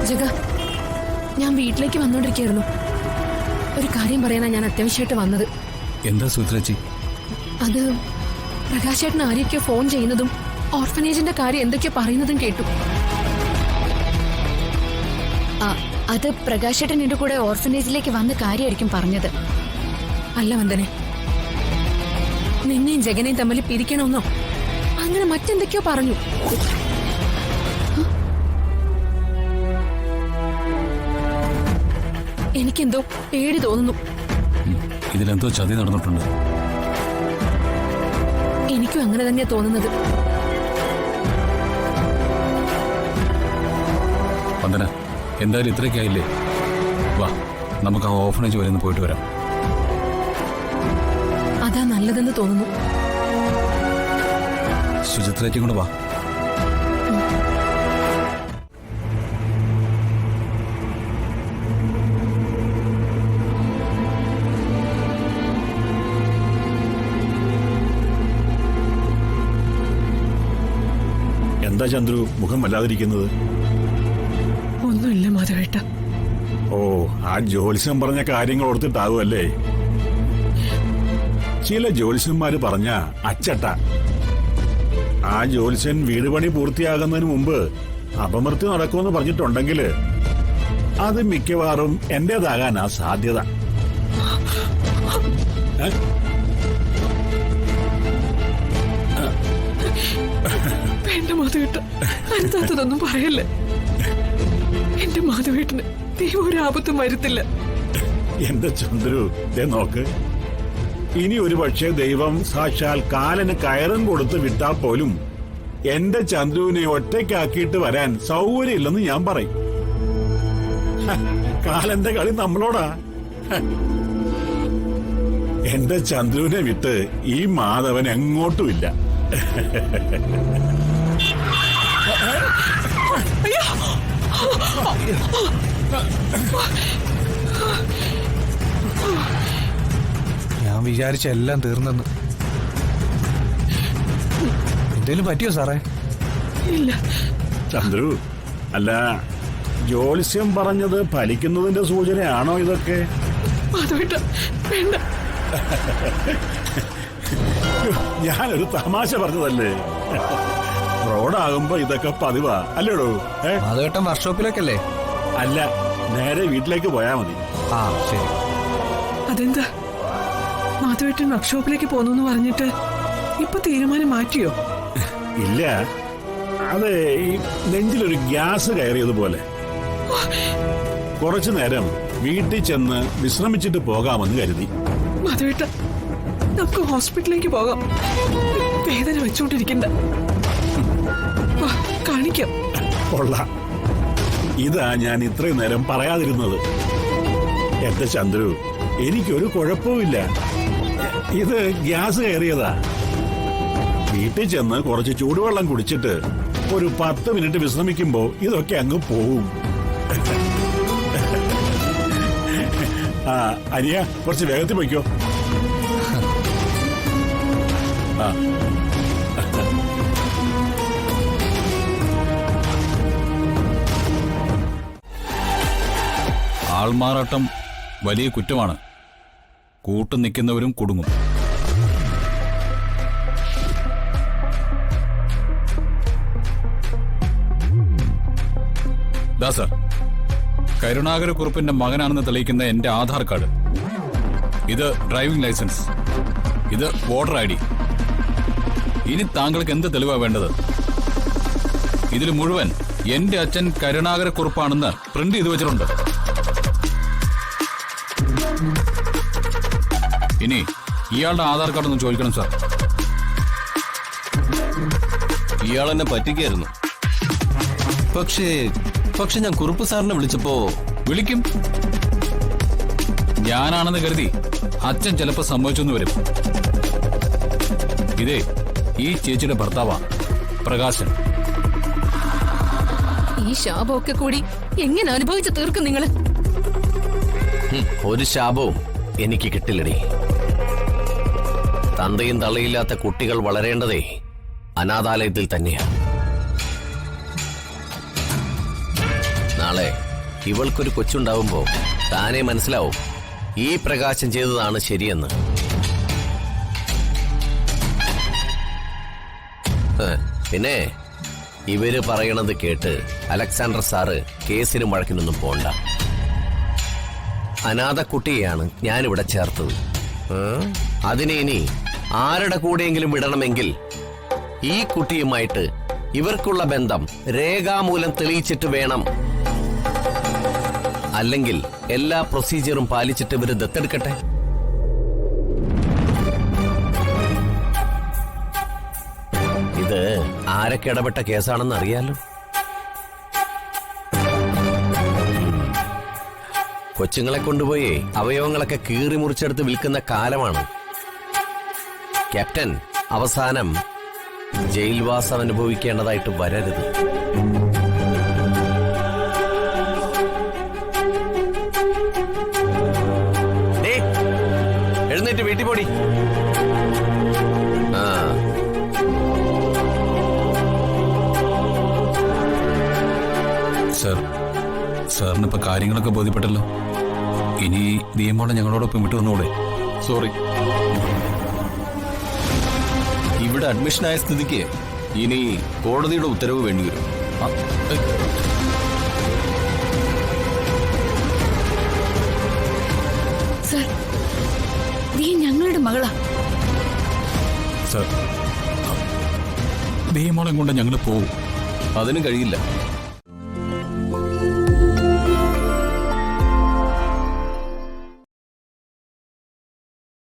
ജഗ, ഞാൻ വീട്ടിലേക്ക് വന്നോണ്ടിരിക്കുകയായിരുന്നു. ഒരു കാര്യം പറയാനാ ഞാൻ അത്യാവശ്യമായിട്ട് വന്നത്. എന്താ സുചിത്രേച്ചി? അത് പ്രകാശേട്ടൻ ആരെയൊക്കെയോ ഫോൺ ചെയ്യുന്നതും ഓർഫനേജിന്റെ കാര്യം എന്തൊക്കെയോ പറയുന്നതും കേട്ടു. അത് പ്രകാശേട്ടൻ എന്റെ കൂടെ ഓർഫനേജിലേക്ക് വന്ന കാര്യമായിരിക്കും പറഞ്ഞത്. അല്ല വന്ദനെ, നിന്നെയും ജഗനെയും തമ്മിൽ പിരിക്കണമെന്നോ അങ്ങനെ മറ്റെന്തൊക്കെയോ പറഞ്ഞു. എനിക്കെന്തോ പേടി തോന്നുന്നു. ഇതിലെന്തോ ചതി നടന്നിട്ടുണ്ട്. എനിക്കും അങ്ങനെ തന്നെയാ തോന്നുന്നത്. വന്ദന, എന്തായാലും ഇത്രയൊക്കെ ആയില്ലേ? വാ, നമുക്ക് ആ ഓർഫനേജ് വരെ ഒന്ന് പോയിട്ട് വരാം. അതാ നല്ലതെന്ന് തോന്നുന്നു. സുചിത്രേച്ചും കൂടെ വാ. എന്താ ചന്ദ്രു മുഖം വല്ലാതിരിക്കുന്നത്? ഒന്നുമില്ല മാധവേട്ട. ഓ, ആ ജ്യോത്സ്യം പറഞ്ഞ കാര്യങ്ങൾ ഓർത്തിട്ടാവുമല്ലേ? ചില ജ്യോത്സ്യന്മാര് പറഞ്ഞ അച്ചട്ട. ആ ജ്യോത്സ്യൻ വീട് പണി പൂർത്തിയാകുന്നതിന് മുമ്പ് അപമൃത്യു നടക്കുമെന്ന് പറഞ്ഞിട്ടുണ്ടെങ്കിൽ അത് മിക്കവാറും എന്റേതാകാനാ സാധ്യത. വേണ്ട മാധവേട്ട, അടുത്തതൊന്നും പറയല്ലേ. എന്റെ മാധവേട്ടന് ദൈവം ഒരു ആപത്തും വരുത്തില്ല. എന്റെ ചന്ദ്രു, നോക്ക്, ഇനി ഒരു പക്ഷേ ദൈവം സാക്ഷാൽ കാലന് കയറും കൊടുത്ത് വിട്ടാൽ പോലും എന്റെ ചന്ദ്രുവിനെ ഒറ്റയ്ക്കാക്കിയിട്ട് വരാൻ സൗകര്യമില്ലെന്ന് ഞാൻ പറയും. കാലന്റെ കളി നമ്മളോടാ. എന്റെ ചന്ദ്രുവിനെ വിട്ട് ഈ മാധവൻ എങ്ങോട്ടുമില്ല. ഞാൻ വിചാരിച്ച എല്ലാം തീർന്നെന്ന്. എന്തേലും പറ്റിയോ സാറേ? ഇല്ല ചന്ദ്രു, അല്ല, ജ്യോത്സ്യം പറഞ്ഞത് ഫലിക്കുന്നതിന്റെ സൂചനയാണോ ഇതൊക്കെ? മാധവേട്ട വേണ്ട. ഞാനൊരു തമാശ പറഞ്ഞതല്ലേ. റോഡാകുമ്പോ ഇതൊക്കെ പതിവാ അല്ലേടോ? മാധവേട്ടൻ വർക്ക്ഷോപ്പിലേക്കല്ലേ? അല്ല, നേരെ വീട്ടിലേക്ക് പോയാ മതി. ആ ശരി. അതെന്താ മാധവേട്ടൻ വർക്ക്ഷോപ്പിലേക്ക് പോന്നു പറഞ്ഞിട്ട് ഇപ്പൊ തീരുമാനം മാറ്റിയോ? ഇല്ല, അത് ഈ നെഞ്ചിലൊരു ഗ്യാസ് കയറിയതുപോലെ. കുറച്ചു നേരം വീട്ടിൽ ചെന്ന് വിശ്രമിച്ചിട്ട് പോകാമെന്ന് കരുതി. മാധവേട്ട, നമുക്ക് ഹോസ്പിറ്റലിലേക്ക് പോകാം. വേദന വെച്ചോണ്ടിരിക്കണ്ട, കാണിക്കാം. കൊള്ളാം, ഇതാ ഞാൻ ഇത്രയും നേരം പറയാതിരുന്നത്. എന്റെ ചന്ദ്രു, എനിക്കൊരു കുഴപ്പവുമില്ല. ഇത് ഗ്യാസ് കയറിയതാ. വീട്ടിൽ ചെന്ന് കുറച്ച് ചൂടുവെള്ളം കുടിച്ചിട്ട് ഒരു 10 മിനിറ്റ് വിശ്രമിക്കുമ്പോ ഇതൊക്കെ അങ്ങ് പോവും. അനിയ, കുറച്ച് വേഗത്തിൽ പോയിക്കോ. ആൾമാറാട്ടം വലിയ കുറ്റമാണ്. കൂട്ടു നിൽക്കുന്നവരും കുടുങ്ങും. ദാ സർ, കരുണാകരക്കുറുപ്പിന്റെ മകനാണെന്ന് തെളിയിക്കുന്ന എന്റെ ആധാർ കാർഡ്, ഇത് ഡ്രൈവിംഗ് ലൈസൻസ്, ഇത് വോട്ടർ ID. ഇനി താങ്കൾക്ക് എന്ത് തെളിവാ വേണ്ടത്? ഇതിൽ മുഴുവൻ എന്റെ അച്ഛൻ കരുണാകരക്കുറുപ്പാണെന്ന് പ്രിന്റ് ചെയ്ത് വെച്ചിട്ടുണ്ട്. ഇനി ഇയാളുടെ ആധാർ കാർഡ് ഒന്ന് ചോദിക്കണം സാർ. ഇയാൾ എന്നെ പറ്റിക്കായിരുന്നു. പക്ഷേ ഞാൻ കുറുപ്പ് സാറിനെ വിളിച്ചപ്പോ വിളിക്കും. ഞാനാണെന്ന് കരുതി അച്ഛൻ ചിലപ്പോ സമ്മതിച്ചെന്ന് വരും. ഇതേ ഈ ചേച്ചിയുടെ ഭർത്താവാ, പ്രകാശൻ. ഈ ശാപമൊക്കെ കൂടി എങ്ങനെ അനുഭവിച്ചു തീർക്കും നിങ്ങള്? ഒരു ശാപവും എനിക്ക് കിട്ടില്ലടി. തന്തയും തള്ളയില്ലാത്ത കുട്ടികൾ വളരേണ്ടതേ അനാഥാലയത്തിൽ തന്നെയാ. നാളെ ഇവൾക്കൊരു കൊച്ചുണ്ടാവുമ്പോ താനേ മനസ്സിലാവും ഈ പ്രകാശം ചെയ്തതാണ് ശരിയെന്ന്. പിന്നെ ഇവര് പറയണത് കേട്ട് അലക്സാണ്ടർ സാറ് കേസിനും വഴക്കിനൊന്നും പോണ്ട. അനാഥ കുട്ടിയെയാണ് ഞാനിവിടെ ചേർത്തത്. അതിനെ ഇനി ആരുടെ കൂടെയെങ്കിലും വിടണമെങ്കിൽ ഈ കുട്ടിയുമായിട്ട് ഇവർക്കുള്ള ബന്ധം രേഖാമൂലം തെളിയിച്ചിട്ട് വേണം. അല്ലെങ്കിൽ എല്ലാ പ്രൊസീജിയറും പാലിച്ചിട്ട് ഇവര് ദത്തെടുക്കട്ടെ. ഇത് ആരൊക്കെ ഇടപെട്ട കേസാണെന്ന് അറിയാലോ. കൊച്ചുങ്ങളെ കൊണ്ടുപോയി അവയവങ്ങളൊക്കെ കീറി മുറിച്ചെടുത്ത് വിൽക്കുന്ന കാലമാണ്. ക്യാപ്റ്റൻ അവസാനം ജയിൽവാസം അനുഭവിക്കേണ്ടതായിട്ട് വരരുത്. എഴുന്നേറ്റ് വീട്ടിൽ പോടി. സർ, സാറിനിപ്പോ കാര്യങ്ങളൊക്കെ ബോധ്യപ്പെട്ടല്ലോ. ഇനി നിയമോടെ ഞങ്ങളോടൊപ്പം വിട്ടു വന്നൂടെ? സോറി. ഇവിടെ അഡ്മിഷനായ സ്ഥിതിക്ക് ഇനി കോടതിയുടെ ഉത്തരവ് വേണ്ടിവരും. സർ, നീ ഞങ്ങളുടെ മകളാ. സർ, നിയമോളം കൊണ്ട് ഞങ്ങൾ പോകും. അതിനും കഴിയില്ല.